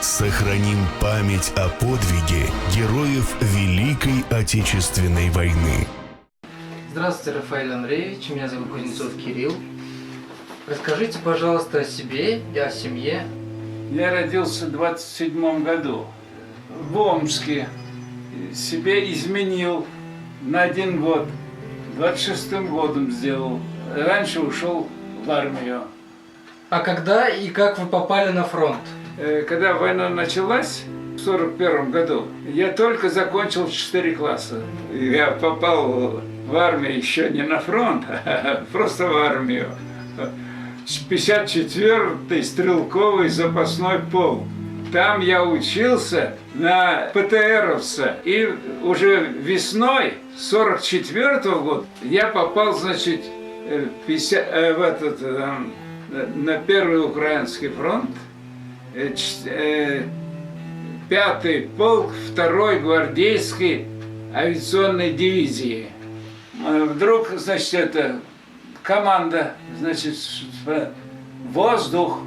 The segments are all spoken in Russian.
Сохраним память о подвиге героев Великой Отечественной войны. Здравствуйте, Рафаэль Андреевич, меня зовут Кузнецов Кирилл. Расскажите, пожалуйста, о себе и о семье. Я родился в 27 году в Омске. Себе изменил на 1 год. 26-м годом сделал. Раньше ушел в армию. А когда и как вы попали на фронт? Когда война началась, в 41 году, я только закончил 4 класса. Я попал в армию еще не на фронт, а просто в армию. 54-й стрелковый запасной полк. Там я учился на ПТРовца. И уже весной 44-го года я попал, значит, на Первый Украинский фронт. 5-й полк 2-й гвардейской авиационной дивизии. Вдруг, значит, это команда, значит, воздух.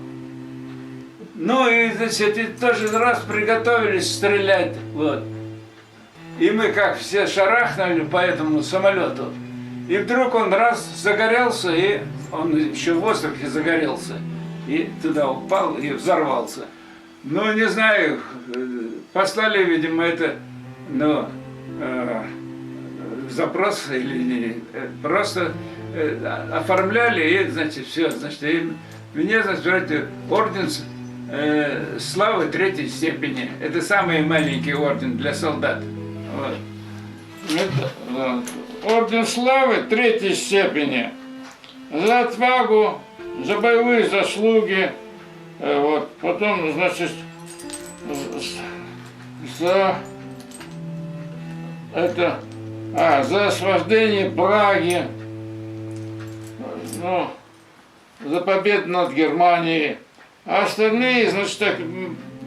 Ну и, значит, и тоже раз приготовились стрелять, вот. И мы как все шарахнули по этому самолету. И вдруг он раз загорелся, и он еще в воздухе загорелся. И туда упал и взорвался. Ну, не знаю, послали, видимо, это, ну, запрос или просто оформляли, и, значит, все, значит, и мне, значит, орден славы 3-й степени. Это самый маленький орден для солдат. Вот. Это, вот. Орден славы 3-й степени. За отвагу, за боевые заслуги. Вот. Потом, значит, за это, за освобождение Праги, ну, за победу над Германией. А остальные, значит, так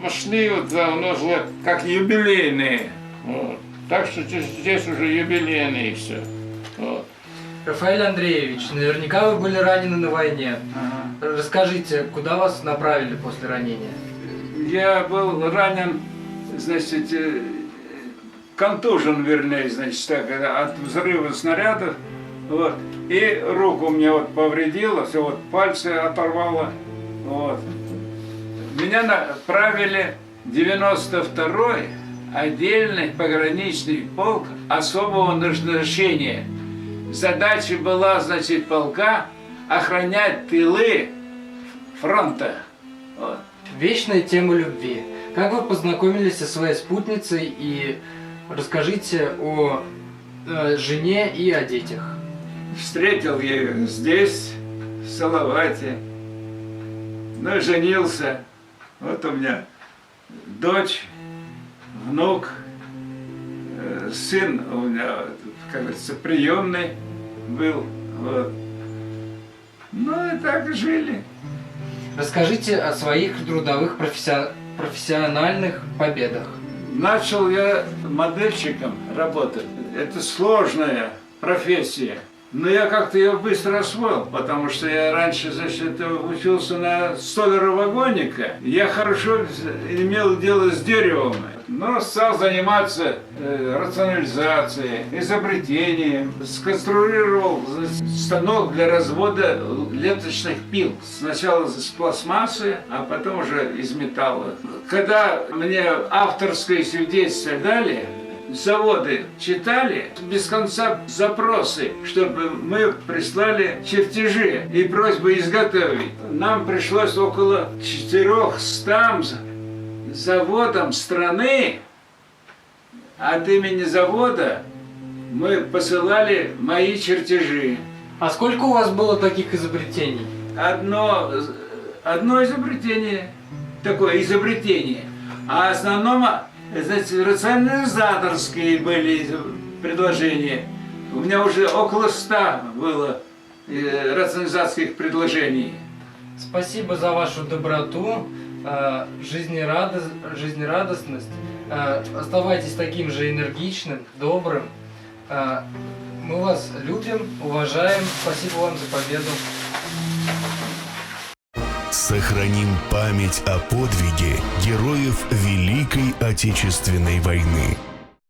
пошли вот, у нас же как юбилейные. Вот. Так что здесь уже юбилейные все. Вот. Рафаэль Андреевич, наверняка вы были ранены на войне. Ага. Расскажите, куда вас направили после ранения? Я был ранен, значит, контужен, вернее, значит, так, от взрыва снарядов. Вот. И руку мне вот повредило, все, вот пальцы оторвало. Вот. Меня направили в 92-й отдельный пограничный полк особого назначения. Задача была, значит, полка охранять тылы фронта. Вот. Вечная тема любви. Как вы познакомились со своей спутницей, и расскажите о жене и о детях. Встретил я ее здесь, в Салавате, ну, женился. Вот у меня дочь, внук, сын у меня, как говорится, приемный был. Вот. Ну и так жили. Расскажите о своих трудовых профессиональных победах. Начал я модельщиком работать. Это сложная профессия. Но я как-то ее быстро освоил, потому что я раньше, значит, учился на столяра-вагонника. Я хорошо имел дело с деревом, но стал заниматься рационализацией, изобретением. Сконструировал станок для развода ленточных пил. Сначала с пластмассы, а потом уже из металла. Когда мне авторское свидетельство дали, заводы читали без конца запросы, чтобы мы прислали чертежи и просьбы изготовить. Нам пришлось около 400 заводам страны. От имени завода мы посылали мои чертежи. А сколько у вас было таких изобретений? Одно изобретение, такое изобретение. А в основном, значит, рационализаторские были предложения. У меня уже около 100 было рационализаторских предложений. Спасибо за вашу доброту, жизнерадостность. Оставайтесь таким же энергичным, добрым. Мы вас любим, уважаем. Спасибо вам за победу. Сохраним память о подвиге героев Великой Отечественной войны.